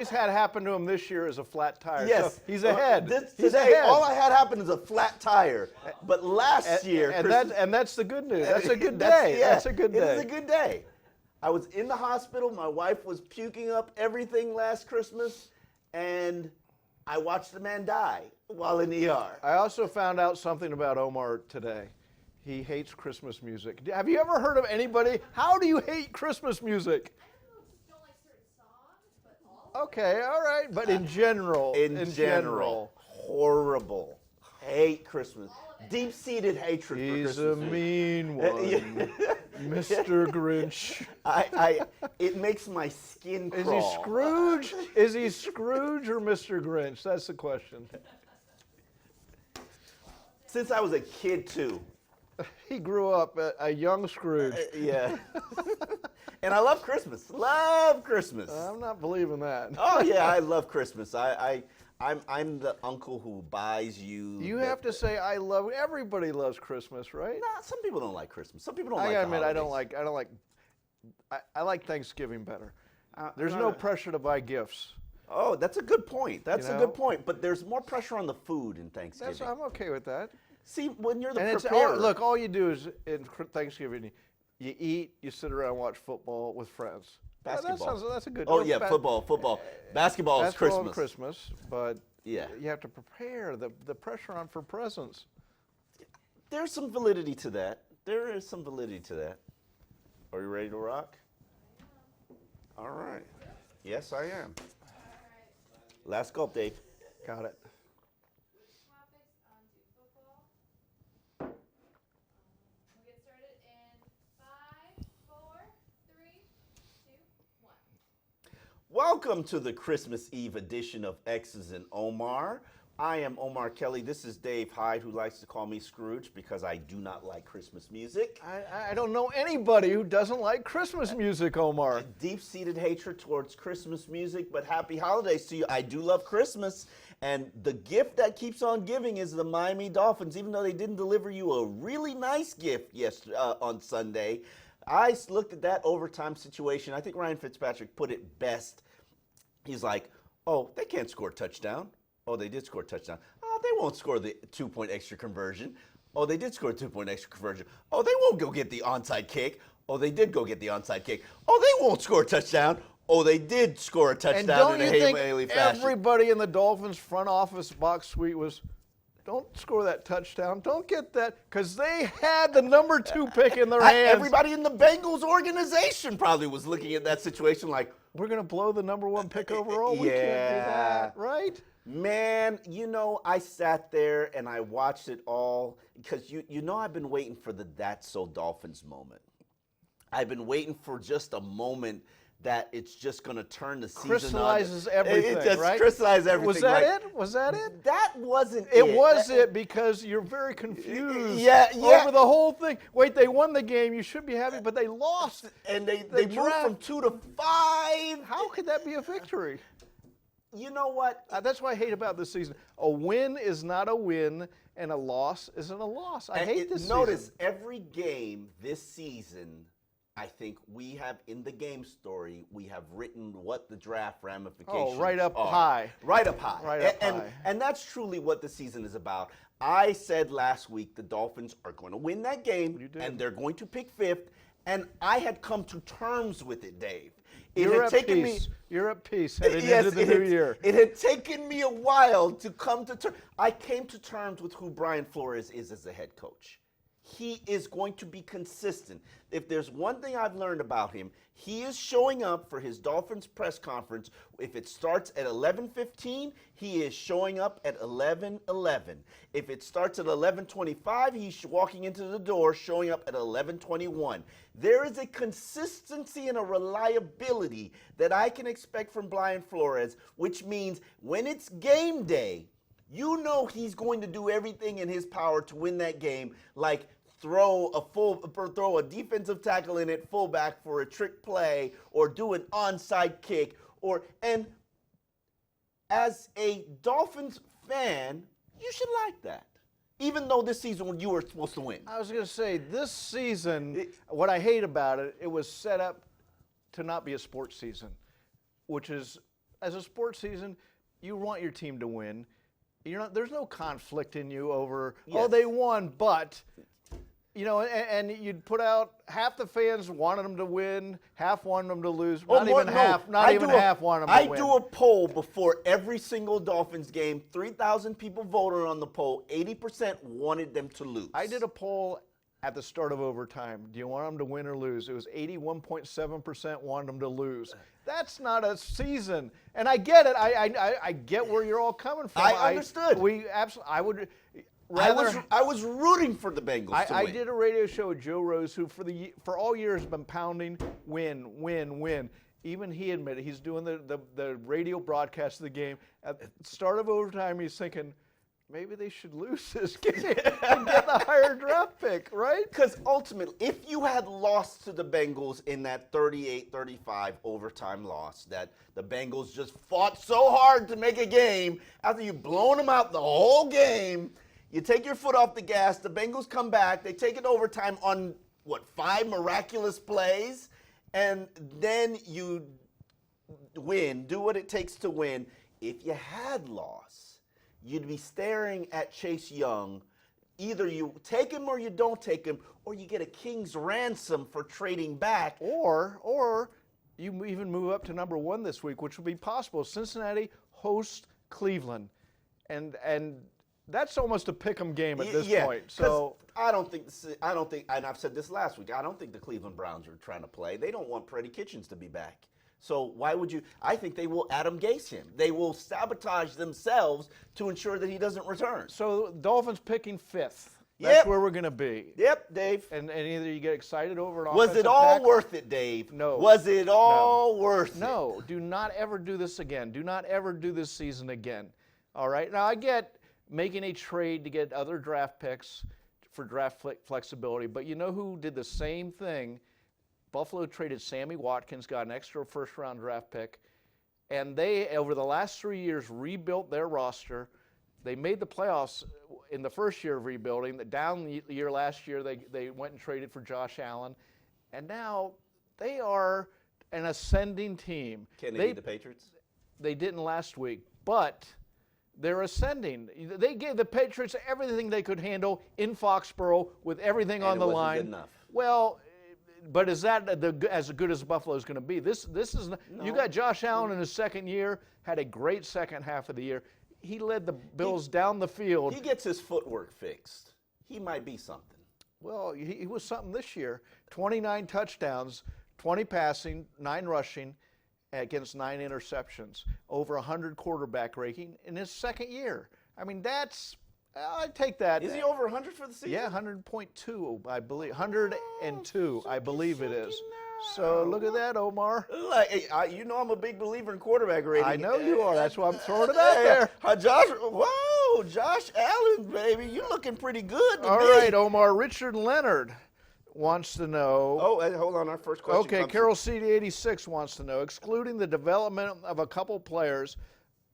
he's had happen to him this year is a flat tire. Yes. So he's ahead. Today, all I had happen is a flat tire. But last year, and that's the good news. That's a good day. That's a good day. It is a good day. I was in the hospital. My wife was puking up everything last Christmas, and I watched the man die while in the ER. I also found out something about Omar today. He hates Christmas music. Have you ever heard of anybody? How do you hate Christmas music? Okay, all right, but in general. In general, horrible. Hate Christmas. Deep-seated hatred for Christmas. He's a mean one, Mr. Grinch. It makes my skin crawl. Is he Scrooge? Is he Scrooge or Mr. Grinch? That's the question. Since I was a kid, too. He grew up a young Scrooge. Yeah. And I love Christmas. Love Christmas. I'm not believing that. Oh yeah, I love Christmas. I'm the uncle who buys you. You have to say I love. Everybody loves Christmas, right? Nah, some people don't like Christmas. Some people don't like. I admit the I don't like. I like Thanksgiving better. There's no pressure to buy gifts. Oh, that's a good point. That's a good point. But there's more pressure on the food in Thanksgiving. I'm okay with that. See, when you're the and preparer. look, all you do is in Thanksgiving, you eat, you sit around and watch football with friends. Basketball. That's a good. Oh yeah, football. Basketball is Christmas. Basketball Christmas, but yeah, you have to prepare the pressure on for presents. There's some validity to that. There is some validity to that. Are you ready to rock? All right. Yes, I am. Last gulp, Dave. Got it. Welcome to the Christmas Eve edition of X's and Omar. I am Omar Kelly. This is Dave Hyde, who likes to call me Scrooge because I do not like Christmas music. I don't know anybody who doesn't like Christmas music, Omar. Deep-seated hatred towards Christmas music, but happy holidays to you. I do love Christmas, and the gift that keeps on giving is the Miami Dolphins, even though they didn't deliver you a really nice gift on Sunday. I looked at that overtime situation. I think Ryan Fitzpatrick put it best. He's like, oh, they can't score a touchdown. Oh, they did score a touchdown. Oh, they won't score the 2-point extra conversion. Oh, they did score a 2-point extra conversion. Oh, they won't go get the onside kick. Oh, they did go get the onside kick. Oh, they won't score a touchdown. Oh, they did score a touchdown in a Haley fashion. Everybody in the Dolphins front office box suite was, don't score that touchdown. Don't get that, because they had the number 2 pick in their hands. Everybody in the Bengals organization probably was looking at that situation like, we're going to blow the number 1 pick overall? We can't do that, right? Man, I sat there and I watched it all because I've been waiting for the That's So Dolphins moment. I've been waiting for just a moment that it's just going to turn the season crystallizes everything, it just right? Crystallizes everything. Was that it? Was that it? That wasn't it. It was it because you're very confused over the whole thing. Wait, they won the game. You should be happy, but they lost. And they moved from 2 to 5. How could that be a victory? You know what? That's what I hate about this season. A win is not a win, and a loss isn't a loss. I hate this season. Notice every game this season, I think we have in the game story, we have written what the draft ramifications are. Right up high. Right up high. Right up high. And that's truly what the season is about. I said last week the Dolphins are going to win that game, and they're going to pick 5th, and I had come to terms with it, Dave. You're at peace. You're at peace heading into the new year. It had taken me a while to come to terms. I came to terms with who Brian Flores is as a head coach. He is going to be consistent. If there's one thing I've learned about him, he is showing up for his Dolphins press conference. If it starts at 11:15, he is showing up at 11:11. If it starts at 11:25, he's walking into the door, showing up at 11:21. There is a consistency and a reliability that I can expect from Brian Flores, which means when it's game day, he's going to do everything in his power to win that game, like throw a defensive tackle in at fullback for a trick play, or do an onside kick, and as a Dolphins fan, you should like that. Even though this season you were supposed to win. I was going to say, this season, what I hate about it, it was set up to not be a sports season, which is as a sports season, you want your team to win. There's no conflict in you over, oh, they won, but, and you'd put out half the fans wanted them to win, half wanted them to lose. Not even half wanted them to win. I do a poll before every single Dolphins game. 3,000 people voted on the poll. 80% wanted them to lose. I did a poll at the start of overtime. Do you want them to win or lose? It was 81.7% wanted them to lose. That's not a season. And I get it. I get where you're all coming from. I understood. I was rooting for the Bengals to win. I did a radio show with Joe Rose, who for all years has been pounding win, win, win. Even he admitted he's doing the radio broadcast of the game. At the start of overtime, he's thinking, maybe they should lose this game and get the higher draft pick, right? Because ultimately, if you had lost to the Bengals in that 38-35 overtime loss, that the Bengals just fought so hard to make a game, after you've blown them out the whole game, you take your foot off the gas, the Bengals come back, they take it overtime on, 5 miraculous plays, and then you win, do what it takes to win. If you had lost, you'd be staring at Chase Young. Either you take him or you don't take him, or you get a king's ransom for trading back. Or you even move up to number 1 this week, which will be possible. Cincinnati hosts Cleveland. And that's almost a pick'em game at this point. So I don't think, and I've said this last week, I don't think the Cleveland Browns are trying to play. They don't want Freddie Kitchens to be back. So why would you? I think they will Adam Gase him. They will sabotage themselves to ensure that he doesn't return. So Dolphins picking 5th. That's where we're going to be. Yep, Dave. And either you get excited over an Was it all worth it, Dave? No. Was it all worth it? No. Do not ever do this again. Do not ever do this season again. All right? Now, I get making a trade to get other draft picks for draft flexibility, but you know who did the same thing? Buffalo traded Sammy Watkins, got an extra first-round draft pick, and they, over the last 3 years, rebuilt their roster. They made the playoffs in the first year of rebuilding. The down year last year, they went and traded for Josh Allen, and now they are an ascending team. Can they beat the Patriots? They didn't last week, but they're ascending. They gave the Patriots everything they could handle in Foxborough with everything on the line. Good enough. Well, but is that as good as Buffalo is going to be? This is no. You got Josh Allen in his second year, had a great second half of the year. He led the Bills down the field. He gets his footwork fixed. He might be something. Well, he was something this year. 29 touchdowns, 20 passing, 9 rushing, against 9 interceptions, over 100 quarterback rating in his second year. I mean, I'd take that. Is he over 100 for the season? Yeah, 100.2, I believe. 102, I believe it is. So look at that, Omar. You know I'm a big believer in quarterback rating. I know you are. That's why I'm throwing it out there. Josh Allen, baby. You're looking pretty good to All me. right, Omar. Richard Leonard wants to know. Oh, hold on. Our first question. Okay, Carol CD86 wants to know, excluding the development of a couple players,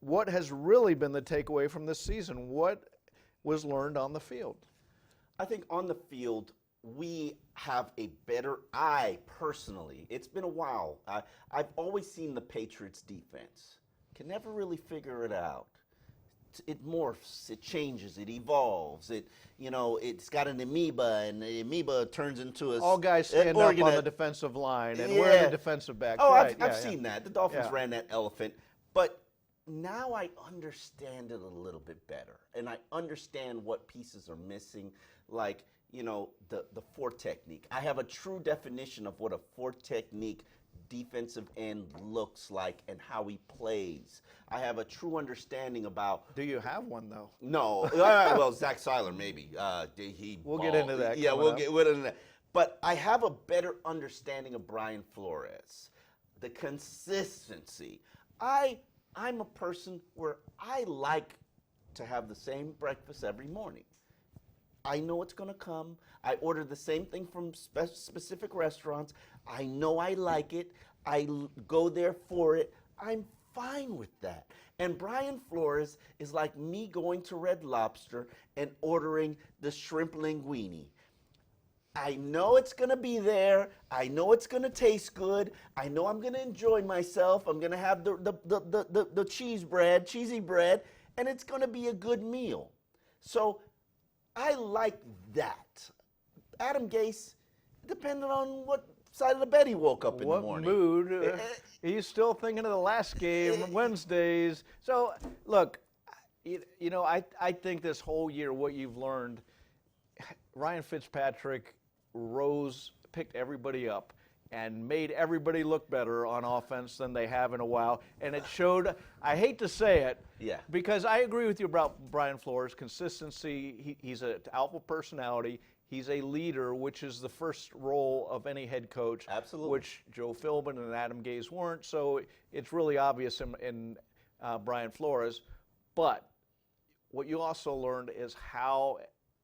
what has really been the takeaway from this season? What was learned on the field? I think on the field, we have a better eye, personally. It's been a while. I've always seen the Patriots defense. Can never really figure it out. It morphs, it changes, it evolves. It's got an amoeba, and the amoeba turns into a... All guys stand up on the defensive line, and we're the defensive backs. Oh, right. I've seen that. The Dolphins ran that elephant. But now I understand it a little bit better, and I understand what pieces are missing, like, the four technique. I have a true definition of what a four technique defensive end looks like and how he plays. I have a true understanding about... Do you have one, though? No. Well, Zach Seiler, maybe. We'll get into that. Yeah, we'll get into that. But I have a better understanding of Brian Flores. The consistency. I'm a person where I like to have the same breakfast every morning. I know it's going to come. I order the same thing from specific restaurants. I know I like it. I go there for it. I'm fine with that. And Brian Flores is like me going to Red Lobster and ordering the shrimp linguine. I know it's going to be there. I know it's going to taste good. I know I'm going to enjoy myself. I'm going to have the cheesy bread, and it's going to be a good meal. So I like that. Adam Gase, depending on what side of the bed he woke up in the morning. What mood? He's still thinking of the last game, Wednesdays. So, look, you know, I think this whole year what you've learned, Ryan Fitzpatrick picked everybody up and made everybody look better on offense than they have in a while. And it showed, I hate to say it, because I agree with you about Brian Flores, consistency. He's an alpha personality. He's a leader, which is the first role of any head coach. Absolutely. Which Joe Philbin and Adam Gase weren't. So it's really obvious in Brian Flores. But what you also learned is how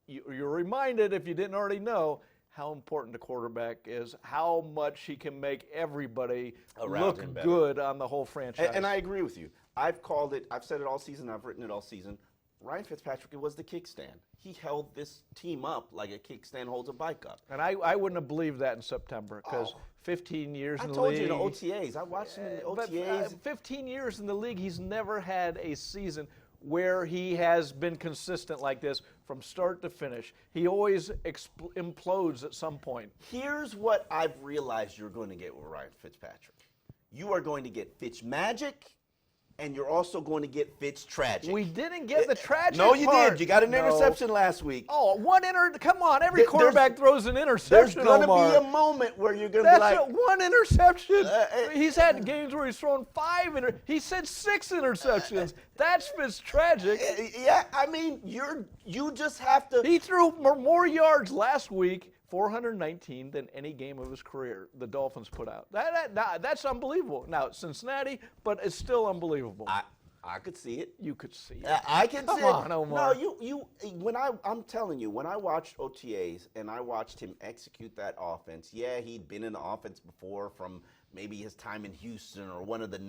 you're reminded, if you didn't already know, how important the quarterback is, how much he can make everybody look good on the whole franchise. And I agree with you. I've called it, I've said it all season, I've written it all season. Ryan Fitzpatrick was the kickstand. He held this team up like a kickstand holds a bike up. And I wouldn't have believed that in September because 15 years in the league. I told you in the OTAs. I watched him in the OTAs. But 15 years in the league, he's never had a season where he has been consistent like this from start to finish. He always implodes at some point. Here's what I've realized you're going to get with Ryan Fitzpatrick. You are going to get Fitzmagic, and you're also going to get Fitztragic. We didn't get the tragic No, you part. did. You got an interception last week. Oh, come on. Every quarterback throws an interception, There's going Omar. to be a moment where you're going to be like... That's one interception. He's had games where he's thrown he said 6 interceptions. That's Fitztragic. Yeah, I mean, you just have to... He threw more yards last week, 419, than any game of his career the Dolphins put out. That's unbelievable. Now, it's Cincinnati, but it's still unbelievable. I could see it. You could see it. I can see it. Come on, Omar. No, I'm telling you, when I watched OTAs and I watched him execute that offense, yeah, he'd been in the offense before from maybe his time in Houston or one of the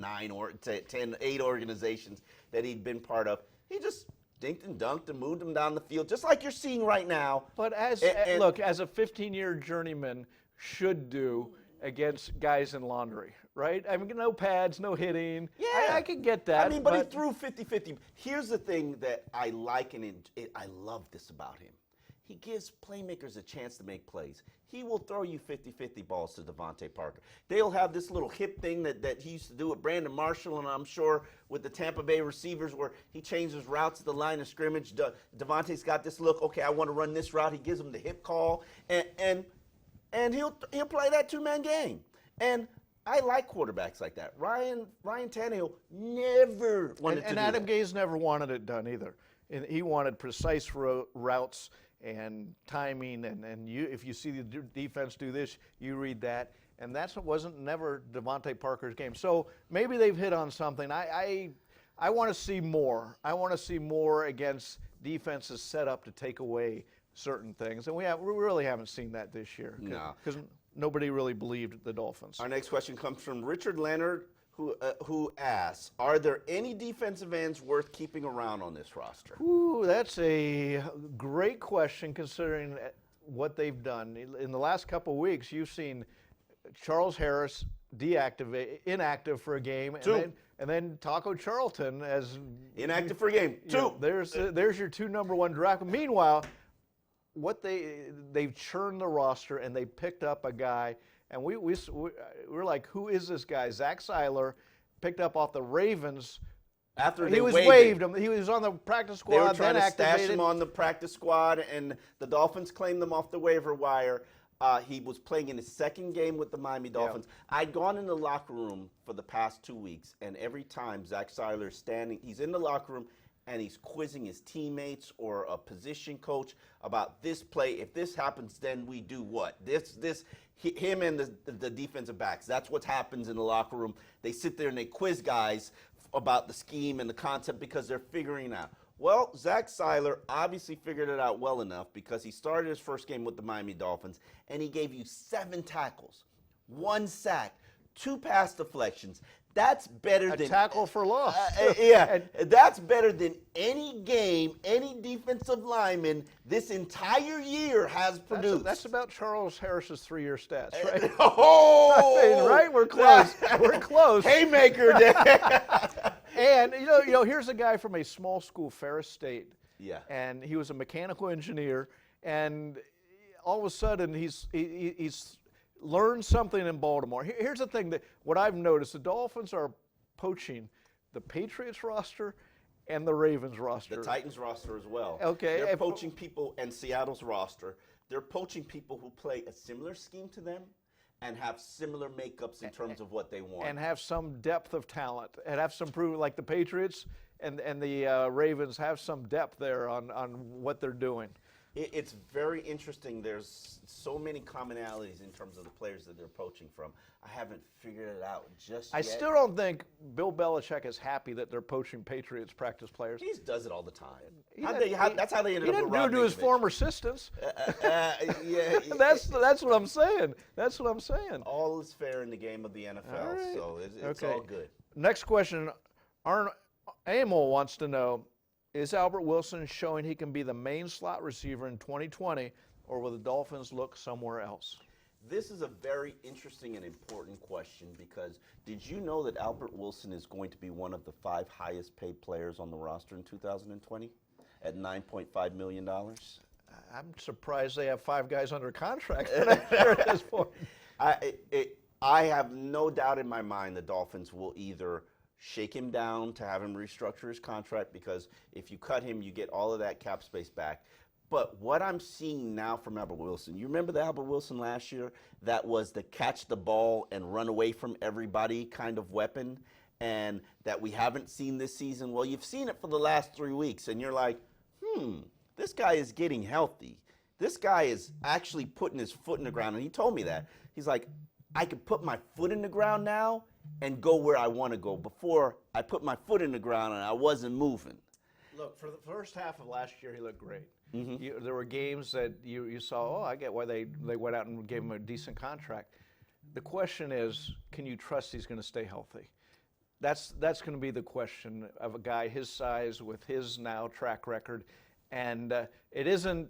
8 organizations that he'd been part of. He just dinked and dunked and moved them down the field, just like you're seeing right now. But as a 15-year journeyman should do against guys in laundry, right? I mean, no pads, no hitting. Yeah. I can get that. I mean, but he threw 50-50. Here's the thing that I like and I love this about him. He gives playmakers a chance to make plays. He will throw you 50-50 balls to Devontae Parker. They'll have this little hip thing that he used to do with Brandon Marshall, and I'm sure with the Tampa Bay receivers where he changes routes at the line of scrimmage. Devontae's got this look, okay, I want to run this route. He gives him the hip call, and he'll play that two-man game. And I like quarterbacks like that. Ryan Tannehill never wanted to do that. And Adam Gase never wanted it done either. And he wanted precise routes and timing, and if you see the defense do this, you read that, and wasn't never Devontae Parker's game. So maybe they've hit on something. I want to see more. I want to see more against defenses set up to take away certain things, and we really haven't seen that this year. No, because nobody really believed the Dolphins. Our next question comes from Richard Leonard, who asks, are there any defensive ends worth keeping around on this roster? Ooh, that's a great question considering what they've done. In the last couple of weeks, you've seen Charles Harris inactive for a game, and then Taco Charlton as inactive for a game. 2. There's your 2 number 1 draft. Meanwhile, they've churned the roster and they picked up a guy. And we're like, who is this guy? Zach Seiler, picked up off the Ravens. After he was waived him. He was on the practice squad. They were trying then to stash activated. him on the practice squad, and the Dolphins claimed him off the waiver wire. He was playing in his second game with the Miami Dolphins. Yeah. I'd gone in the locker room for the past 2 weeks, and every time Zach Seiler is standing, he's in the locker room, and he's quizzing his teammates or a position coach about this play. If this happens, then we do what? Him and the defensive backs. That's what happens in the locker room. They sit there and they quiz guys about the scheme and the concept because they're figuring it out. Well, Zach Seiler obviously figured it out well enough because he started his first game with the Miami Dolphins, and he gave you 7 tackles, 1 sack, 2 pass deflections. That's better A than tackle for loss. That's better than any game, any defensive lineman this entire year has produced. That's about Charles Harris's 3-year stats, right? Oh, I mean, right? We're close. We're close. Haymaker. And here's a guy from a small school, Ferris State. Yeah. And he was a mechanical engineer, and all of a sudden he's learned something in Baltimore. Here's the thing: that what I've noticed, the Dolphins are poaching the Patriots roster and the Ravens roster. The Titans roster as well. Okay. They're poaching people, and Seattle's roster. They're poaching people who play a similar scheme to them and have similar makeups in terms of what they want. And have some depth of talent, and have some proof, like the Patriots and the Ravens have some depth there on what they're doing. It's very interesting. There's so many commonalities in terms of the players that they're poaching from. I haven't figured it out just yet. I still don't think Bill Belichick is happy that they're poaching Patriots practice players. He does it all the time. That's how they ended up with Rob He didn't do it to his Ninkovich. former assistants. Yeah, That's what I'm saying. That's what I'm saying. all is fair in the game of the NFL, All right. so it's Okay. all good. Next question. Amol wants to know, is Albert Wilson showing he can be the main slot receiver in 2020, or will the Dolphins look somewhere else? This is a very interesting and important question because did you know that Albert Wilson is going to be one of the 5 highest paid players on the roster in 2020 at $9.5 million? I'm surprised they have 5 guys under contract at this point. I have no doubt in my mind the Dolphins will either shake him down to have him restructure his contract, because if you cut him, you get all of that cap space back. But what I'm seeing now from Albert Wilson, you remember the Albert Wilson last year? That was the catch the ball and run away from everybody kind of weapon, and that we haven't seen this season. Well, you've seen it for the last 3 weeks, and you're like, this guy is getting healthy. This guy is actually putting his foot in the ground, and he told me that. He's like, I can put my foot in the ground now and go where I want to go. Before, I put my foot in the ground and I wasn't moving. Look, for the first half of last year, he looked great. There were games that you saw, I get why they went out and gave him a decent contract. The question is, can you trust he's going to stay healthy? That's going to be the question of a guy his size with his now track record. And it isn't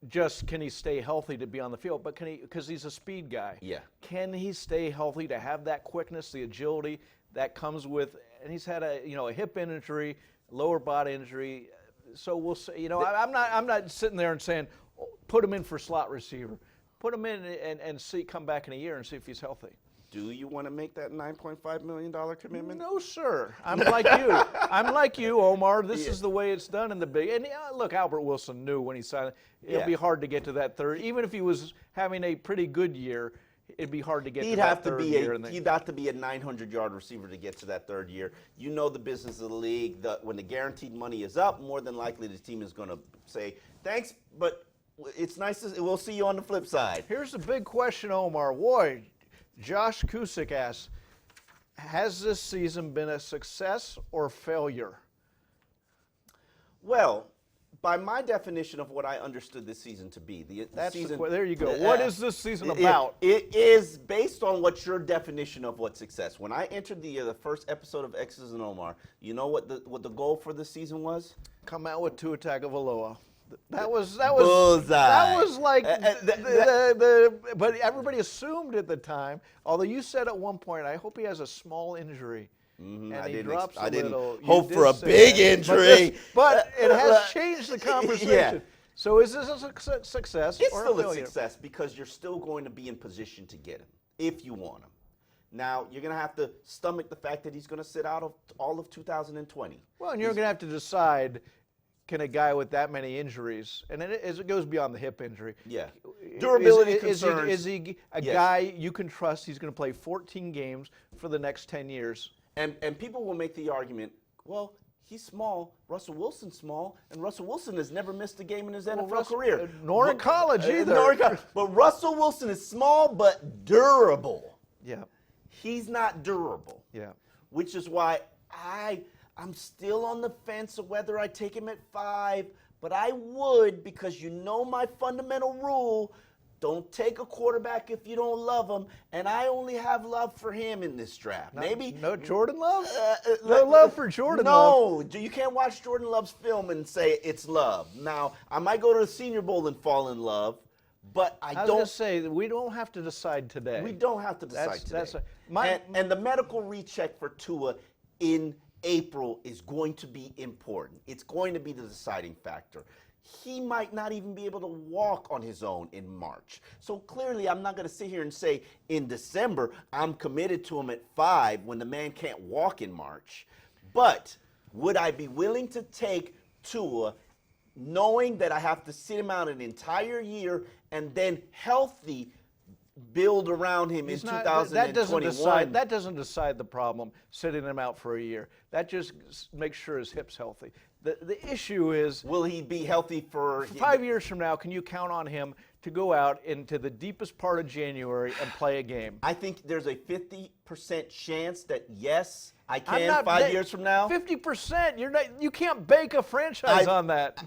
just can he stay healthy to be on the field, but can he, because he's a speed guy. Yeah. Can he stay healthy to have that quickness, the agility that comes with, and he's had a hip injury, lower body injury. So we'll see. I'm not sitting there and saying, put him in for slot receiver. Put him in and see, come back in a year and see if he's healthy. Do you want to make that $9.5 million commitment? No, sir. I'm like you. I'm like you, Omar. This is the way it's done in the big. And look, Albert Wilson knew when he signed it. It'll be hard to get to that third. Even if he was having a pretty good year, it'd be hard to get to that third year. He'd have to be a 900-yard receiver to get to that third year. You know the business of the league. When the guaranteed money is up, more than likely the team is going to say, thanks, but it's nice. We'll see you on the flip side. Here's the big question, Omar. Boy, Josh Cusick asks, has this season been a success or failure? Well, by my definition of what I understood this season to be, there you go. What is this season about? It is based on what your definition of what success. When I entered the first episode of X's and Omar, you know what the goal for this season was? Come out with Tua Tagovailoa. That was bullseye. That was like but everybody assumed at the time. Although you said at one point, I hope he has a small injury. And I he drops a didn't little. hope for a big injury. But it has changed the conversation. Yeah. So is this a success It's or still a a failure? success because you're still going to be in position to get him if you want him. Now, you're going to have to stomach the fact that he's going to sit out of all of 2020. Well, and you're going to have to decide, can a guy with that many injuries, and it goes beyond the hip injury. Yeah. Durability is concerns. Is he a Yes. guy you can trust? He's going to play 14 games for the next 10 years. And people will make the argument, well, he's small, Russell Wilson's small, and Russell Wilson has never missed a game in his NFL career. Nor in college either. But Russell Wilson is small but durable. Yeah. He's not durable. Yeah. Which is why I'm still on the fence of whether I take him at 5, but I would, because you know my fundamental rule, Don't take a quarterback if you don't love him. And I only have love for him in this draft. No Jordan Love? No love for Jordan Love? No, you can't watch Jordan Love's film and say it's love. Now, I might go to the Senior Bowl and fall in love, but I was don't. going to say, we don't have to decide today. We don't have to decide today. And the medical recheck for Tua in April is going to be important. It's going to be the deciding factor. He might not even be able to walk on his own in March. So clearly, I'm not going to sit here and say in December, I'm committed to him at 5 when the man can't walk in March. But would I be willing to take Tua knowing that I have to sit him out an entire year and then healthy build around him in 2021? That doesn't decide the problem, sitting him out for a year. That just makes sure his hip's healthy. The issue is, will he be healthy for 5 years from now? Can you count on him to go out into the deepest part of January and play a game? I think there's a 50% chance that yes, I can 5 years from now. 50%? You can't bake a franchise on that.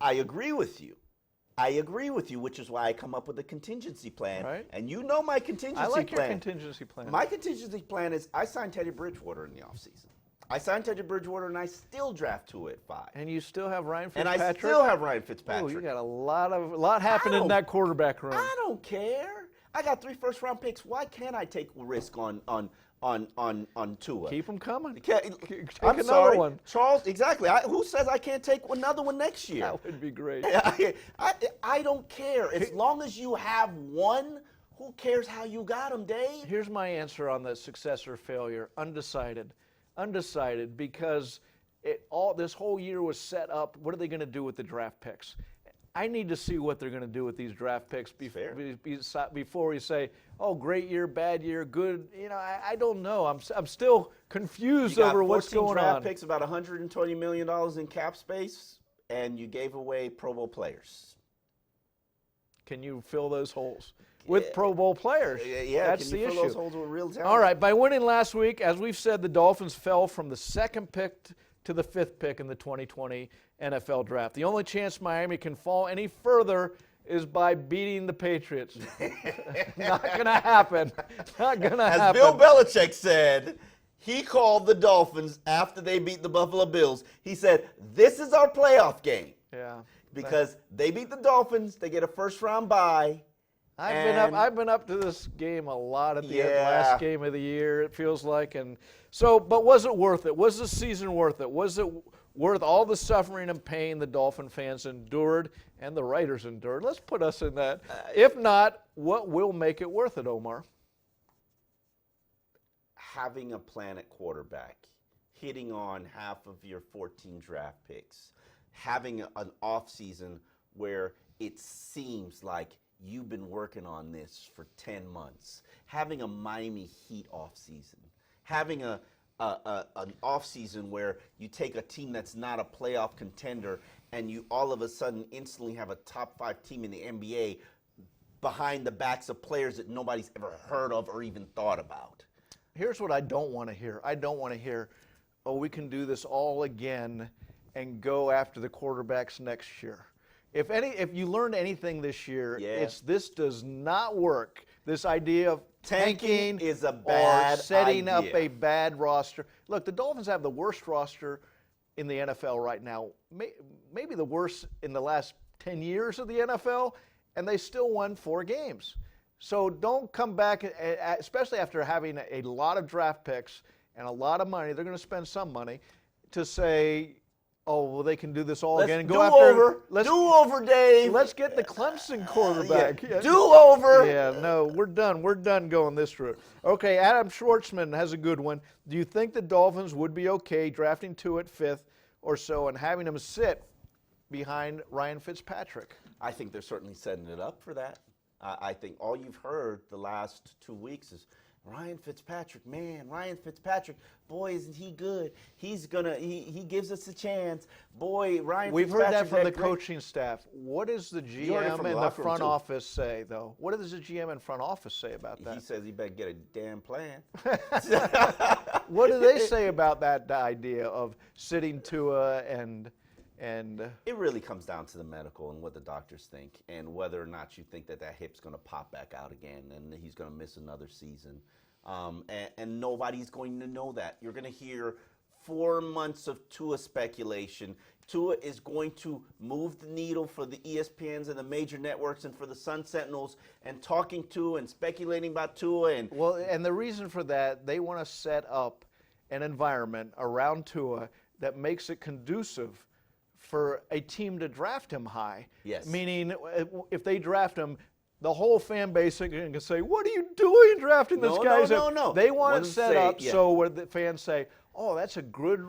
I agree with you. Which is why I come up with a contingency plan. Right. And you know my contingency plan. I like your contingency plan. My contingency plan is I signed Teddy Bridgewater in the offseason. I signed Teddy Bridgewater, and I still draft Tua at 5. And you still have Ryan Fitzpatrick? And I still have Ryan Fitzpatrick. Oh, you got a lot happening in that quarterback room. I don't care. I got 3 first-round picks. Why can't I take a risk on Tua? Keep them coming. Take another sorry, one. Charles. Exactly. Who says I can't take another one next year? That would be great. I don't care. As long as you have one, who cares how you got him, Dave? Here's my answer on the success or failure. Undecided, because this whole year was set up. What are they going to do with the draft picks? I need to see what they're going to do with these draft picks before we say, oh, great year, bad year, good. I don't know. I'm still confused over what's going on. You got 14 draft picks, about $120 million in cap space, and you gave away Pro Bowl players. Can you fill those holes with Pro Bowl players? Yeah, that's can you the fill issue. those holes with real talent? All right, by winning last week, as we've said, the Dolphins fell from the 2nd pick to the 5th pick in the 2020 NFL Draft. The only chance Miami can fall any further is by beating the Patriots. Not going to happen. Not going to happen. As Bill Belichick said, he called the Dolphins after they beat the Buffalo Bills. He said, this is our playoff game. Yeah. Because they beat the Dolphins, they get a first-round bye. I've been up to this game a lot at the end, last game of the year, it feels like. And so, but was it worth it? Was the season worth it? Was it worth all the suffering and pain the Dolphin fans endured and the writers endured? Let's put us in that. If not, what will make it worth it, Omar? Having a plan at quarterback, hitting on half of your 14 draft picks, having an offseason where it seems like you've been working on this for 10 months, having a Miami Heat offseason, having an offseason where you take a team that's not a playoff contender and you all of a sudden instantly have a top 5 team in the NBA behind the backs of players that nobody's ever heard of or even thought about. Here's what I don't want to hear. I don't want to hear, oh, we can do this all again and go after the quarterbacks next year. If you learned anything this year, it's this does not work. This idea of tanking is a bad or setting idea. up a bad roster. Look, the Dolphins have the worst roster in the NFL right now, maybe the worst in the last 10 years of the NFL, and they still won 4 games. So don't come back, especially after having a lot of draft picks and a lot of money. They're going to spend some money to say, oh, well, they can do this all again and go after. Do over, Dave. Let's get the Clemson quarterback. Do over. Yeah, no, we're done. We're done going this route. Okay, Adam Schwartzman has a good one. Do you think the Dolphins would be okay drafting 2 at 5th or so and having him sit behind Ryan Fitzpatrick? I think they're certainly setting it up for that. I think all you've heard the last 2 weeks is Ryan Fitzpatrick, man, Ryan Fitzpatrick, boy, isn't he good? He gives us a chance. Boy, Ryan We've Fitzpatrick. heard that from the coaching staff. What does the GM and the front office say, though? What does the GM and front office say about that? He says he better get a damn plan. What do they say about that idea of sitting Tua and And it really comes down to the medical and what the doctors think, and whether or not you think that hip's going to pop back out again and he's going to miss another season. And nobody's going to know that. You're going to hear 4 months of Tua speculation. Tua is going to move the needle for the ESPNs and the major networks and for the Sun Sentinels, and talking to and speculating about Tua. And the reason for that, they want to set up an environment around Tua that makes it conducive for a team to draft him high. Yes. Meaning, if they draft him, the whole fan base can say, "What are you doing drafting this guy?" No. They want it set up yeah. so where the fans say, "Oh, that's a good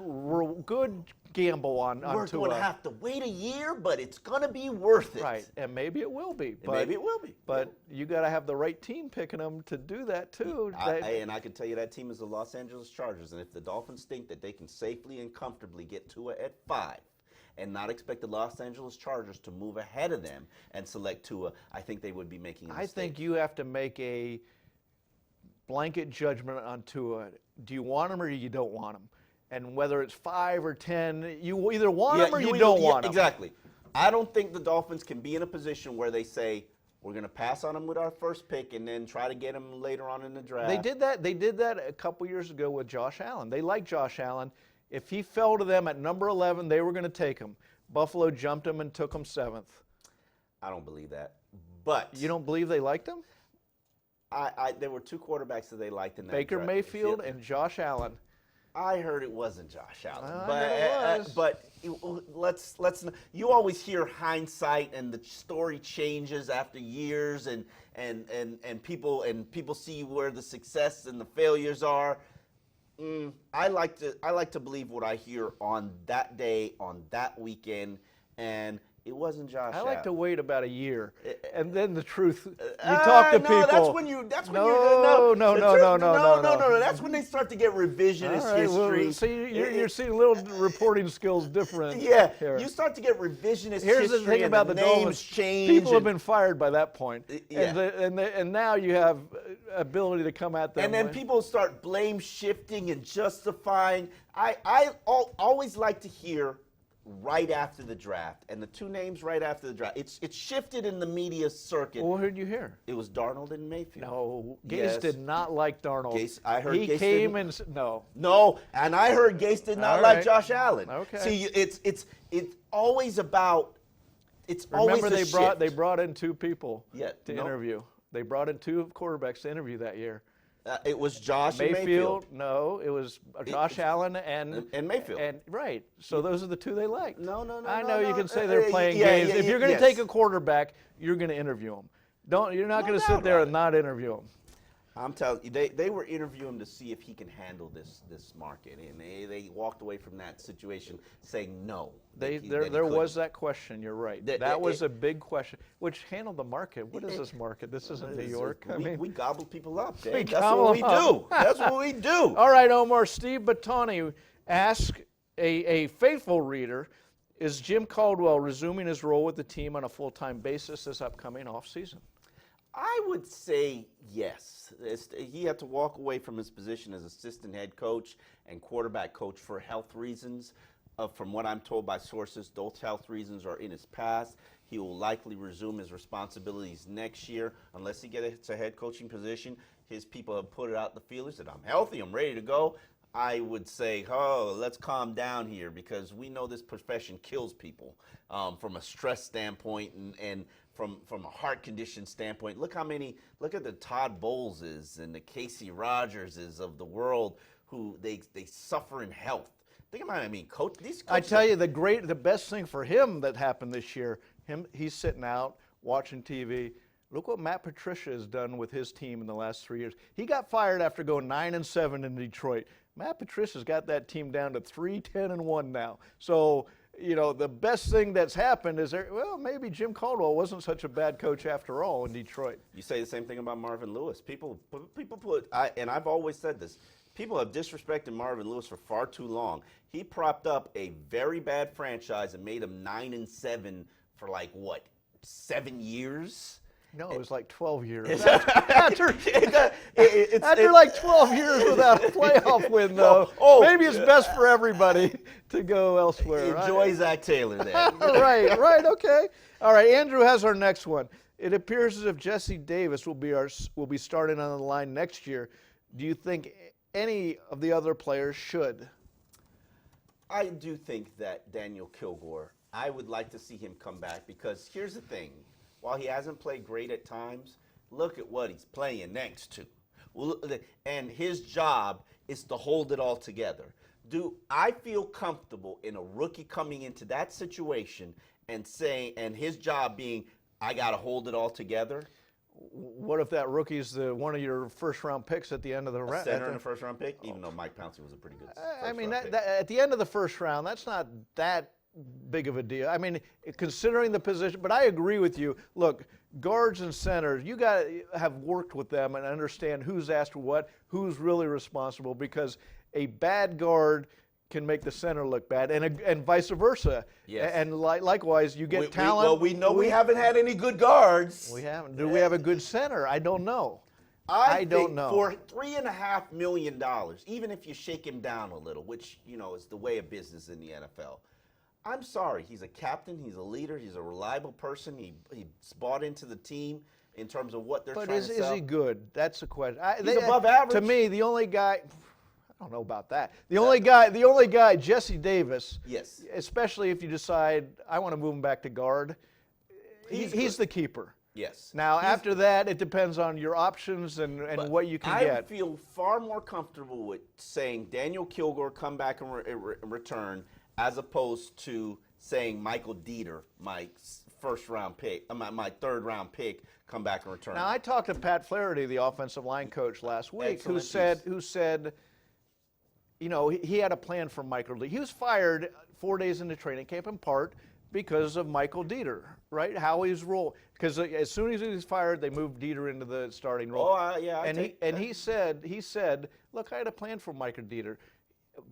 gamble on We're Tua." going to have to wait a year, but it's going to be worth it. Right, and maybe it will be. But, maybe it will be. But you got to have the right team picking them to do that too. And I can tell you that team is the Los Angeles Chargers, and if the Dolphins think that they can safely and comfortably get Tua at 5 and not expect the Los Angeles Chargers to move ahead of them and select Tua, I think they would be making a mistake. I think you have to make a blanket judgment on Tua. Do you want him or you don't want him? And whether it's 5 or 10, you either want him or you don't want him. Exactly. I don't think the Dolphins can be in a position where they say, we're going to pass on him with our first pick and then try to get him later on in the draft. They did that. They did that a couple years ago with Josh Allen. They liked Josh Allen. If he fell to them at number 11, they were going to take him. Buffalo jumped him and took him 7th. I don't believe that. But you don't believe they liked him? There were 2 quarterbacks that they liked in that Baker draft. Mayfield and Josh Allen. I heard it wasn't Josh Allen, it was. let's. You always hear hindsight, and the story changes after years, and people see where the success and the failures are. I like to believe what I hear on that day, on that weekend, and it wasn't Josh Allen. I like to wait about a year, and then the truth. You talk to people. That's when you. That's when no. That's when they start to get revisionist history. Well, see, you're seeing little reporting skills different. Yeah, here. you start to get revisionist Here's history. The thing about the Dolphins. Change. People have been fired by that point, yeah. and now you have ability to come at them. And then people start blame shifting and justifying. I always like to hear right after the draft, and the 2 names right after the draft. It's shifted in the media circuit. Well, who did you hear? It was Darnold and Mayfield. No, Gase did not like Darnold. I heard he Gase came and no. No, and I heard Gase did not like Josh Allen. Okay. See, it's always about. It's always Remember a shift. they brought in 2 people to interview. They brought in 2 quarterbacks to interview that year. It was Josh and Mayfield. No, it was Josh Allen and Mayfield. And right. So those are the 2 they liked. No. I know you can say they're playing games. If you're going to take a quarterback, you're going to interview him. You're not going to sit there and not interview him. I'm telling you, they were interviewing him to see if he can handle this market, and they walked away from that situation saying no. There was that question. You're right. That was a big question. Which handled the market? What is this market? This isn't New York. We gobble people up, Dave. We That's what we do. That's what we do. All right, Omar. Steve Battani asked a faithful reader, is Jim Caldwell resuming his role with the team on a full-time basis this upcoming offseason? I would say yes. He had to walk away from his position as assistant head coach and quarterback coach for health reasons. From what I'm told by sources, those health reasons are in his past. He will likely resume his responsibilities next year unless he gets a head coaching position. His people have put it out in the field. He said, I'm healthy, I'm ready to go. I would say, let's calm down here, because we know this profession kills people from a stress standpoint and from a heart condition standpoint. Look at the Todd Bowleses and the Casey Rogerses of the world who they suffer in health. Think about it. Coach, these coaches. I tell you, the best thing for him that happened this year, he's sitting out watching TV. Look what Matt Patricia has done with his team in the last 3 years. He got fired after going 9-7 in Detroit. Matt Patricia's got that team down to 3-10-1 now. So, the best thing that's happened is maybe Jim Caldwell wasn't such a bad coach after all in Detroit. You say the same thing about Marvin Lewis. People and I've always said this, people have disrespected Marvin Lewis for far too long. He propped up a very bad franchise and made them 9-7 for 7 years. No, it was like 12 years. After like 12 years without a playoff win, though, maybe it's best for everybody to go elsewhere. Enjoy Zach Taylor there. Right, okay. All right, Andrew has our next one. It appears as if Jesse Davis will be starting on the line next year. Do you think any of the other players should? I do think that Daniel Kilgore, I would like to see him come back because here's the thing. While he hasn't played great at times, look at what he's playing next to. And his job is to hold it all together. Do I feel comfortable in a rookie coming into that situation and his job being, I got to hold it all together? What if that rookie's one of your first-round picks at the end of the round? Center in the first-round pick, even though Mike Pouncey was a pretty good pick. At the end of the first round, that's not that big of a deal. I mean, considering the position, but I agree with you. Look, guards and centers, you got to have worked with them and understand who's asked what, who's really responsible, because a bad guard can make the center look bad, and vice versa. Yes. And likewise, you get talent. We know we haven't had any good guards. We haven't. Do we have a good center? I don't know. I don't know. For $3.5 million, even if you shake him down a little, which is the way of business in the NFL. I'm sorry. He's a captain. He's a leader. He's a reliable person. He's bought into the team in terms of what they're trying to sell. But is he good? That's the question. He's above average. To me, the only guy. I don't know about that. The only guy, Jesse Davis. Yes. Especially if you decide I want to move him back to guard. He's the keeper. Yes. Now after that, it depends on your options and what you can get. I feel far more comfortable with saying Daniel Kilgore come back and return, as opposed to saying Michael Dieter, my first-round pick, my third-round pick, come back and return. Now I talked to Pat Flaherty, the offensive line coach, last week, who said. He had a plan for Michael Dieter. He was fired 4 days into training camp in part because of Michael Dieter, right? How his role, because as soon as he was fired, they moved Dieter into the starting role. He said, look, I had a plan for Michael Dieter.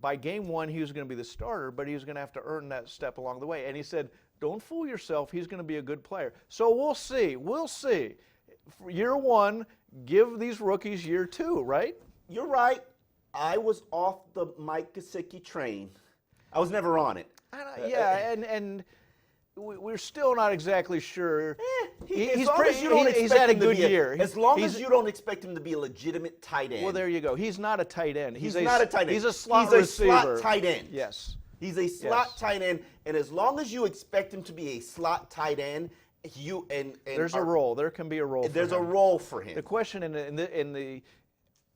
By game one, he was going to be the starter, but he was going to have to earn that step along the way. And he said, don't fool yourself. He's going to be a good player. So we'll see. We'll see. For year one, give these rookies year two, right? You're right. I was off the Mike Gesicki train. I was never on it. And we're still not exactly sure. He's had a good year. As long as you don't expect him to be a legitimate tight end. Well, there you go. He's not a tight end. He's not a tight end. He's a slot receiver. He's a slot tight end. Yes. He's a slot tight end, and as long as you expect him to be a slot tight end, there's a role. There can be a role. There's a role for him. The question in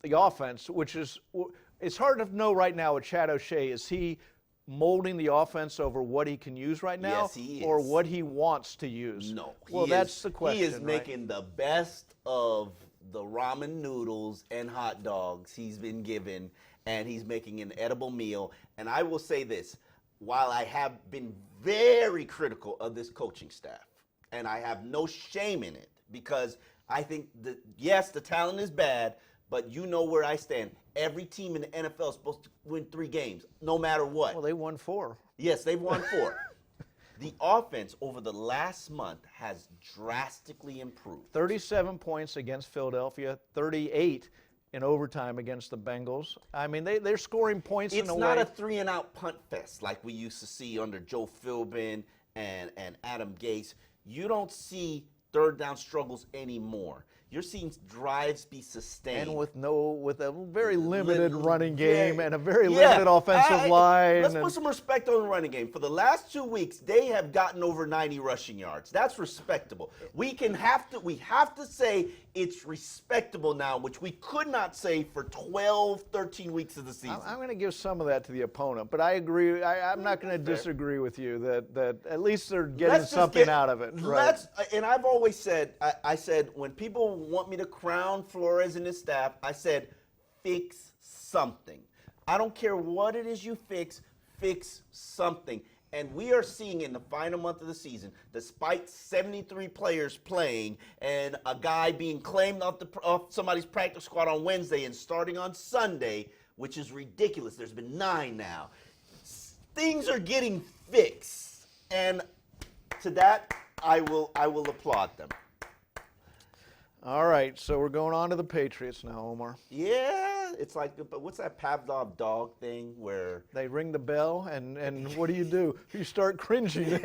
the offense, which is, it's hard to know right now with Chad O'Shea, is he molding the offense over what he can use right now? Yes, he is. Or what he wants to use? No. That's the question. He is making the best of the ramen noodles and hot dogs he's been given, and he's making an edible meal. And I will say this, while I have been very critical of this coaching staff, and I have no shame in it, because I think that, yes, the talent is bad, but you know where I stand. Every team in the NFL is supposed to win 3 games, no matter what. Well, they won 4. Yes, they've won 4. The offense over the last month has drastically improved. 37 points against Philadelphia, 38 in overtime against the Bengals. I mean, they're scoring points in a way. It's not a 3-and-out punt fest like we used to see under Joe Philbin and Adam Gase. You don't see third-down struggles anymore. You're seeing drives be sustained. And with a very limited running game and a very limited offensive line. Let's put some respect on the running game. For the last 2 weeks, they have gotten over 90 rushing yards. That's respectable. We have to say it's respectable now, which we could not say for 12, 13 weeks of the season. I'm going to give some of that to the opponent, but I agree. I'm not going to disagree with you that at least they're getting something out of it. Right? And I've always said, I said, when people want me to crown Flores and his staff, I said, fix something. I don't care what it is you fix something. And we are seeing in the final month of the season, despite 73 players playing and a guy being claimed off somebody's practice squad on Wednesday and starting on Sunday, which is ridiculous. There's been 9 now. Things are getting fixed. And to that, I will applaud them. All right, so we're going on to the Patriots now, Omar. Yeah, it's like, but what's that Pavlov dog thing where They ring the bell, and what do? You start cringing.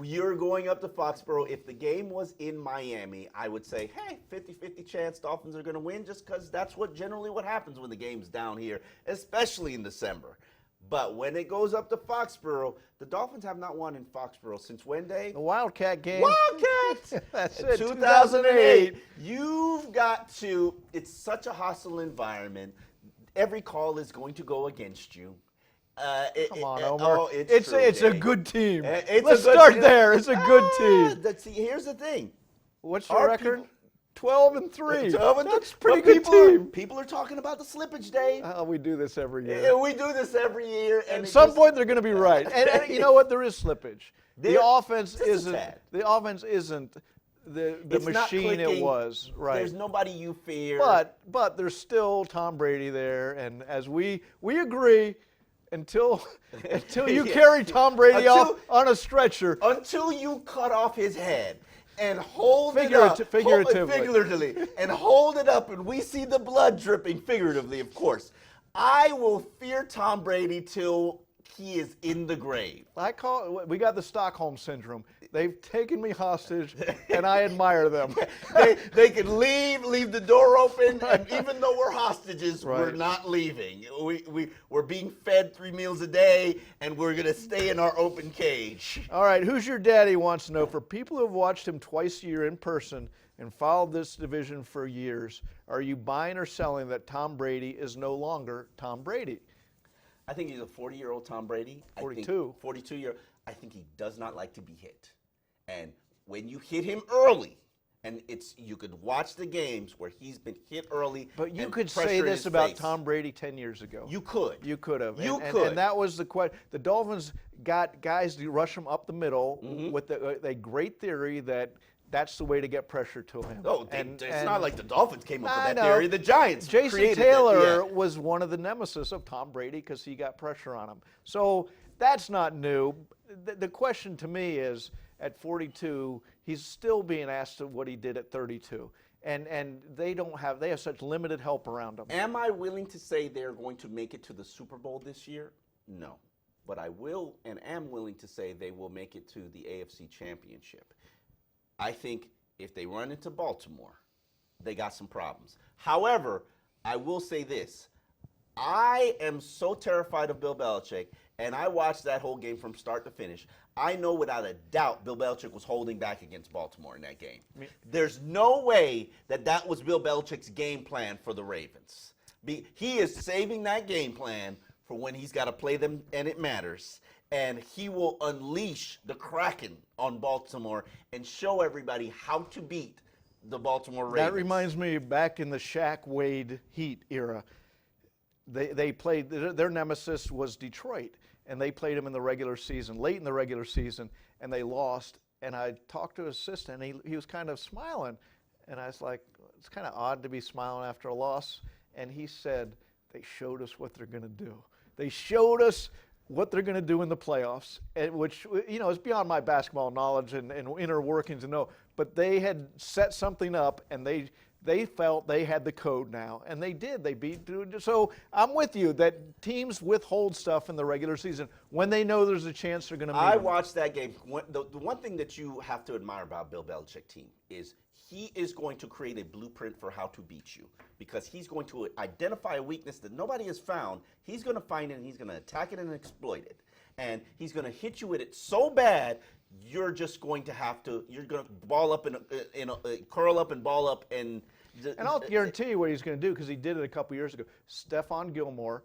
you're going up to Foxborough? If the game was in Miami, I would say, hey, 50-50 chance Dolphins are going to win, just because that's generally what happens when the game's down here, especially in December. But when it goes up to Foxborough, the Dolphins have not won in Foxborough since when, Dave? The Wildcat game. Wildcat! That's it, 2008. You've got to, it's such a hostile environment. Every call is going to go against you. Come on, Omar. Oh, it's true, a Dave. good team. It's Let's a good start team. there. It's a good team. See, here's the thing. What's your record? 12-3. 12 and That's a three. pretty good team. People are talking about the slippage, Dave. We do this every year. Yeah, we do this every year. And At some point, they're going to be right. And you know what? There is slippage. The offense isn't the It's not machine it clicking. was. Right. There's nobody you fear. But there's still Tom Brady there, and as we agree, until you carry Tom Brady off on a stretcher, until you cut off his head and hold it up figuratively, and hold it up, and we see the blood dripping figuratively, of course. I will fear Tom Brady till he is in the grave. We got the Stockholm syndrome. They've taken me hostage, and I admire them. They can leave the door open, and even though we're hostages, we're not leaving. We're being fed 3 meals a day, and we're going to stay in our open cage. All right, who's your daddy wants to know. For people who have watched him twice a year in person and followed this division for years, are you buying or selling that Tom Brady is no longer Tom Brady? I think he's a 40-year-old Tom Brady. 42. 42-year. I think he does not like to be hit. And when you hit him early, and you could watch the games where he's been hit early. But you and could pressure say in this his about face. Tom Brady 10 years ago. You could. You could have. You and, could. And that was the question. The Dolphins got guys to rush him up the middle with a great theory that that's the way to get pressure to him. No, it's not like the Dolphins came up with that know. theory. The Giants Jason created Taylor that. Yeah. was one of the nemesis of Tom Brady because he got pressure on him. So that's not new. The question to me is, at 42, he's still being asked what he did at 32. And they have such limited help around him. Am I willing to say they're going to make it to the Super Bowl this year? No. But I will and am willing to say they will make it to the AFC Championship. I think if they run into Baltimore, they got some problems. However, I will say this. I am so terrified of Bill Belichick, and I watched that whole game from start to finish. I know without a doubt Bill Belichick was holding back against Baltimore in that game. There's no way that was Bill Belichick's game plan for the Ravens. He is saving that game plan for when he's got to play them and it matters. And he will unleash the Kraken on Baltimore and show everybody how to beat the Baltimore Ravens. That reminds me back in the Shaq Wade Heat era. They played, their nemesis was Detroit, and they played him in the regular season, late in the regular season, and they lost. And I talked to his assistant, and he was kind of smiling. And I was like, it's kind of odd to be smiling after a loss. And he said, they showed us what they're going to do. They showed us what they're going to do in the playoffs, which, is beyond my basketball knowledge and inner workings to know. But they had set something up, and they felt they had the code now, and they did. They beat. So I'm with you that teams withhold stuff in the regular season when they know there's a chance they're going to meet them. Watched that game. The one thing that you have to admire about Bill Belichick team is he is going to create a blueprint for how to beat you, because he's going to identify a weakness that nobody has found. He's going to find it, and he's going to attack it and exploit it. And he's going to hit you with it so bad, you're just going to you're going to ball up curl up and ball up and I'll guarantee you what he's going to do, because he did it a couple years ago. Stephon Gilmore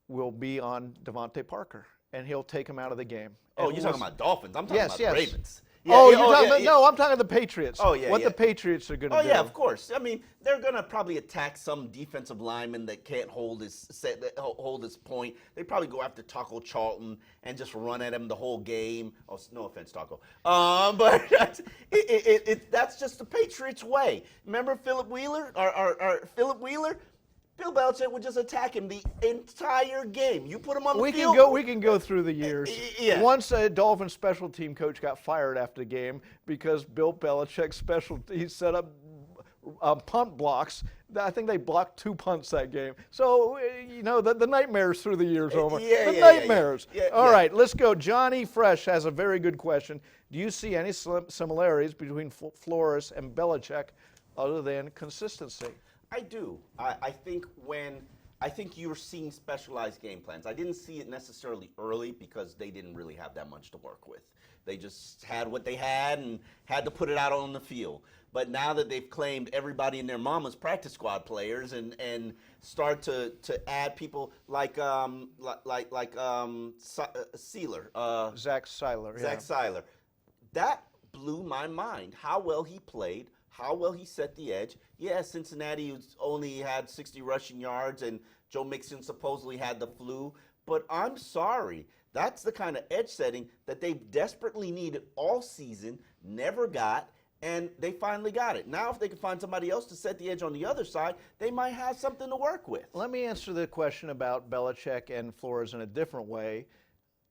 will be on Devontae Parker, and he'll take him out of the game. Oh, you're talking about Dolphins. I'm talking about the Ravens. No, I'm talking the Patriots. Oh, yeah, what the Patriots are going to do. Oh, yeah, of course. I mean, they're going to probably attack some defensive lineman that can't hold his point. They probably go after Taco Charlton and just run at him the whole game. Oh, no offense, Taco. But that's just the Patriots way. Remember Philip Wheeler? Philip Wheeler? Bill Belichick would just attack him the entire game. You put him on the field. We can go through the years. Yeah. Once a Dolphins special team coach got fired after the game because Bill Belichick's he set up punt blocks. I think they blocked 2 punts that game. So, the nightmares through the years, Omar. Nightmares. All right, let's go. Johnny Fresh has a very good question. Do you see any similarities between Flores and Belichick other than consistency? I do. I think you're seeing specialized game plans. I didn't see it necessarily early because they didn't really have that much to work with. They just had what they had and had to put it out on the field. But now that they've claimed everybody and their mama's practice squad players and start to add people like Seiler, Zach Seiler. Zach Seiler, that blew my mind. How well he played. How well he set the edge. Yeah, Cincinnati only had 60 rushing yards, and Joe Mixon supposedly had the flu. But I'm sorry, that's the kind of edge setting that they've desperately needed all season, never got, and they finally got it. Now if they can find somebody else to set the edge on the other side, they might have something to work with. Let me answer the question about Belichick and Flores in a different way,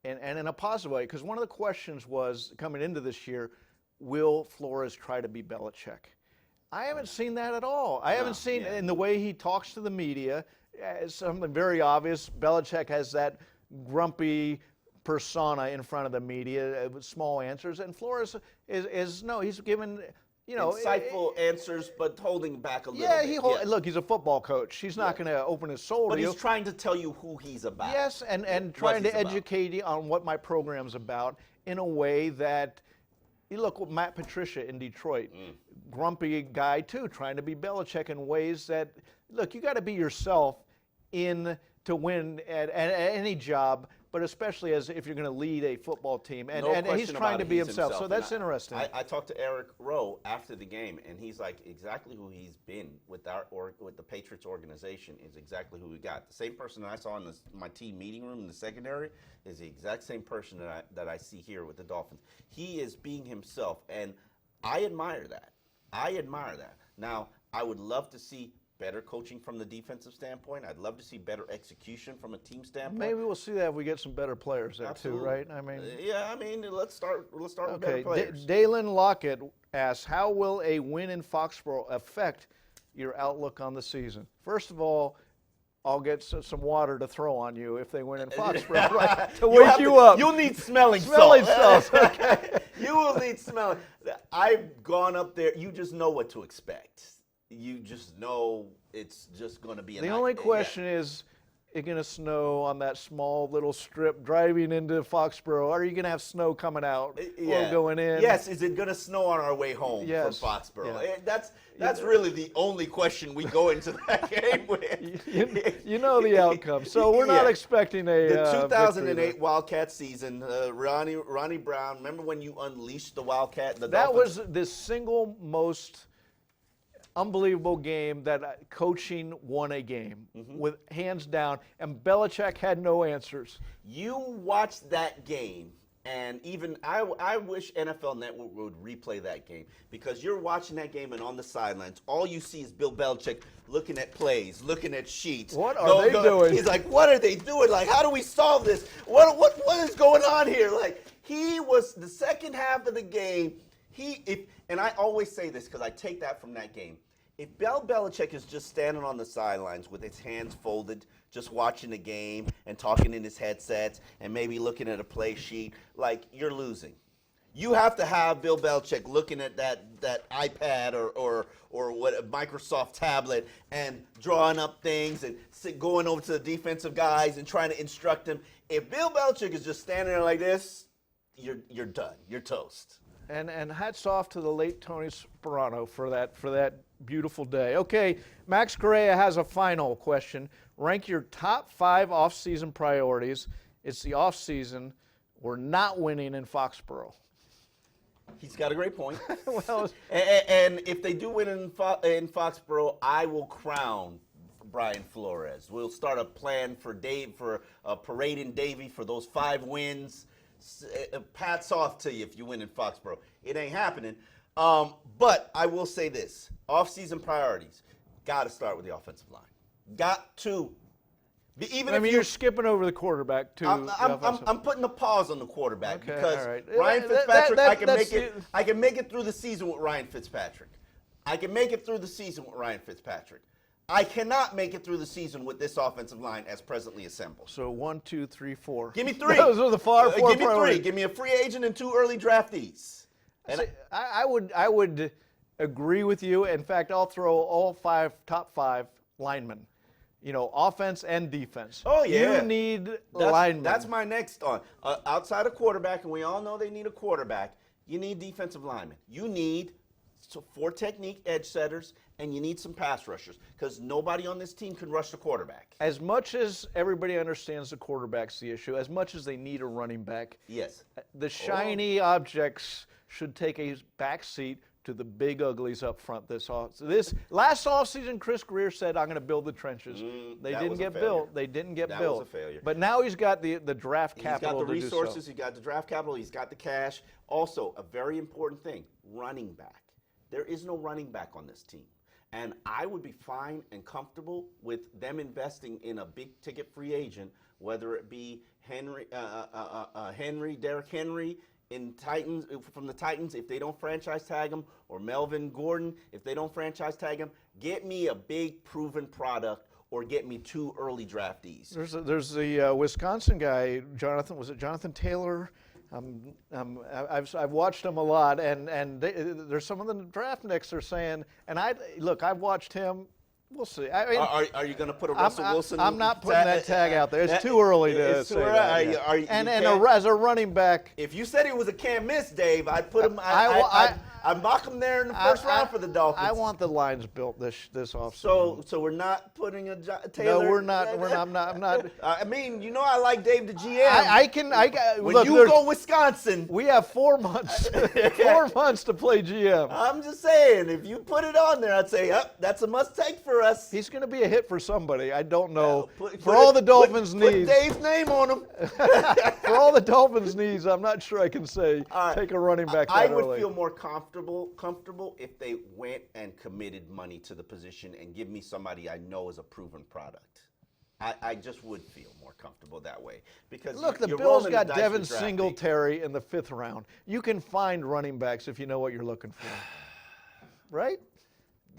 and in a positive way, because one of the questions was, coming into this year, will Flores try to be Belichick? I haven't seen that at all. I haven't seen in the way he talks to the media, something very obvious. Belichick has that grumpy persona in front of the media with small answers, and Flores he's given insightful answers, but holding back a little bit. Look, he's a football coach. He's not going to open his soul to you. But he's trying to tell you who he's about. Yes, and trying to educate you on what my program's about in a way that, you look with Matt Patricia in Detroit, grumpy guy too, trying to be Belichick in ways that, look, you got to be yourself to win at any job, but especially if you're going to lead a football team. And he's trying to be himself. So that's interesting. I talked to Eric Rowe after the game, and he's like, exactly who he's been with with the Patriots organization is exactly who we got. The same person that I saw in my team meeting room in the secondary is the exact same person that I see here with the Dolphins. He is being himself, and I admire that. Now, I would love to see better coaching from the defensive standpoint. I'd love to see better execution from a team standpoint. Maybe we'll see that if we get some better players there too, right? Let's start with better players. Dailin Lockett asks, how will a win in Foxborough affect your outlook on the season? First of all, I'll get some water to throw on you if they win in Foxborough, right? To wake you up. You'll need smelling salts. Okay. You will need smelling. I've gone up there. You just know what to expect. You just know it's just going to be The only question is it going to snow on that small little strip driving into Foxborough? Are you going to have snow coming out or going in? Yes. Is it going to snow on our way home from Foxborough? Yeah. That's really the only question we go into that game with. You know the outcome. So we're not expecting the 2008 Wildcat season. Ronnie Brown. Remember when you unleashed the Wildcat? That was the single most unbelievable game that coaching won a game with hands down, and Belichick had no answers. You watched that game, and even I wish NFL Network would replay that game, because you're watching that game and on the sidelines, all you see is Bill Belichick looking at plays, looking at sheets. What are they doing? He's like, what are they doing? Like, how do we solve this? What is going on here? Like, he was the second half of the game. And I always say this because I take that from that game. If Bill Belichick is just standing on the sidelines with his hands folded, just watching the game and talking in his headsets and maybe looking at a play sheet, like, you're losing. You have to have Bill Belichick looking at that iPad or what a Microsoft tablet and drawing up things and going over to the defensive guys and trying to instruct them. If Bill Belichick is just standing there like this, you're done. You're toast. And hats off to the late Tony Sperano for that beautiful day. Okay, Max Correa has a final question. Rank your top 5 off-season priorities. It's the off-season. We're not winning in Foxborough. He's got a great point. Well, and if they do win in Foxborough, I will crown Brian Flores. We'll start a plan for parading Davey for those 5 wins. Hats off to you if you win in Foxborough. It ain't happening. But I will say this. Off-season priorities. Got to start with the offensive line. got to. Even I mean, you're skipping over the quarterback too. I'm putting a pause on the quarterback Okay, because all right. Ryan Fitzpatrick, I can make it through the season with Ryan Fitzpatrick. I cannot make it through the season with this offensive line as presently assembled. So 1, 2, 3, 4. Give me 3. Those are the four Give me priorities. 3. Give me a free agent and 2 early draftees. And I would agree with you. In fact, I'll throw all top 5 linemen. Offense and defense. Oh, yeah. You need linemen. That's my next on. Outside of quarterback, and we all know they need a quarterback, you need defensive linemen. You need 4 technique edge setters, and you need some pass rushers because nobody on this team can rush the quarterback. As much as everybody understands the quarterback's the issue, as much as they need a running back, yes, the shiny objects should take a back seat to the big uglies up front this last offseason. Chris Greer said, "I'm going to build the trenches." They didn't get built. They didn't get built. That was a failure. But now he's got the draft capital. He's got the resources. To do so. He's got the draft capital. He's got the cash. Also, a very important thing: running back. There is no running back on this team. And I would be fine and comfortable with them investing in a big-ticket free agent, whether it be Derrick Henry from the Titans, if they don't franchise tag him, or Melvin Gordon, if they don't franchise tag him. Get me a big, proven product, or get me 2 early draftees. There's the Wisconsin guy, Jonathan. Was it Jonathan Taylor? I've watched him a lot, and there's some of the draft nicks are saying, and I've watched him. We'll see. I mean, are you going to put a Russell Wilson? I'm not putting that tag out there. It's too early to say that. As a running back, if you said he was a can't miss, Dave, I'd put him. I'd mock him there in the first round for the Dolphins. I want the lines built this offseason. So we're not putting a Taylor. No, we're not. I'm not. I mean, I like Dave the GM. When you go Wisconsin, we have 4 months. 4 months to play GM. I'm just saying, if you put it on there, I'd say, that's a must take for us. He's going to be a hit for somebody. I don't know. For all the Dolphins' needs. Put Dave's name on him. For all the Dolphins' needs, I'm not sure I can say take a running back that early. I would feel more comfortable if they went and committed money to the position and give me somebody I know is a proven product. I just would feel more comfortable that way. Because look, the Bills got Devin Singletary in the 5th round. You can find running backs if you know what you're looking for. Right?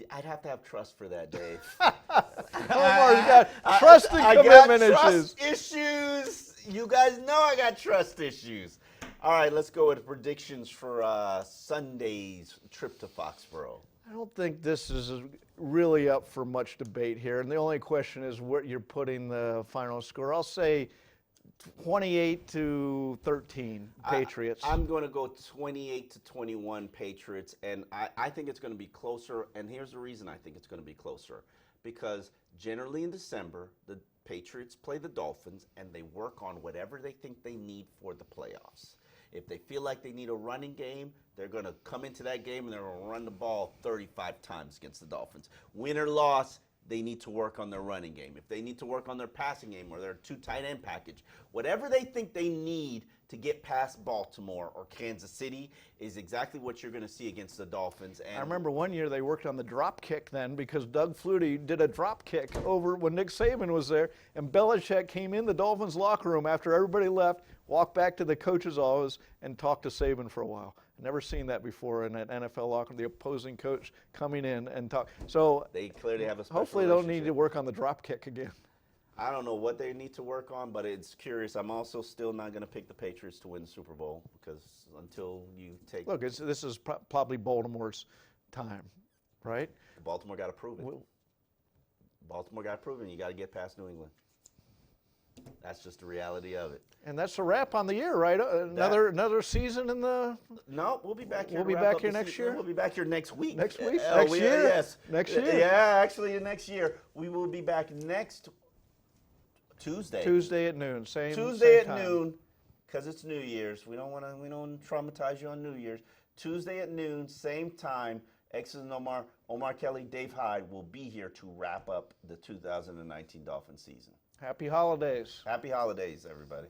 I'd have to have trust for that, Dave. Omar's got trust and commitment issues. Issues. You guys know I got trust issues. All right, let's go with predictions for Sunday's trip to Foxborough. I don't think this is really up for much debate here, and the only question is where you're putting the final score. I'll say 28-13 Patriots. I'm going to go 28-21 Patriots, and I think it's going to be closer, and here's the reason I think it's going to be closer. Because generally in December, the Patriots play the Dolphins, and they work on whatever they think they need for the playoffs. If they feel like they need a running game, they're going to come into that game and they're going to run the ball 35 times against the Dolphins. Win or loss, they need to work on their running game. If they need to work on their passing game or their 2 tight end package, whatever they think they need to get past Baltimore or Kansas City is exactly what you're going to see against the Dolphins. And I remember one year they worked on the drop kick then because Doug Flutie did a drop kick over when Nick Saban was there, and Belichick came in the Dolphins locker room after everybody left, walked back to the coach's office, and talked to Saban for a while. Never seen that before in an NFL locker room, the opposing coach coming in and talk. So they clearly have a special hopefully they don't need to work on the drop kick again. I don't know what they need to work on, but it's curious. I'm also still not going to pick the Patriots to win the Super Bowl because until you take... Look, this is probably Baltimore's time, right? Baltimore got to prove it. Baltimore got to prove it, and you got to get past New England. That's just the reality of it. And that's a wrap on the year, right? Another season in the... No, we'll be back here. We'll be back here next year? We'll be back here next week. Next week? Next year? Yes. Next year? Yeah, actually next year. We will be back next Tuesday. Tuesday at noon. Tuesday at noon, because it's New Year's. We don't traumatize you on New Year's. Tuesday at noon, same time. X's and Omar Kelly, Dave Hyde will be here to wrap up the 2019 Dolphins season. Happy holidays. Happy holidays, everybody.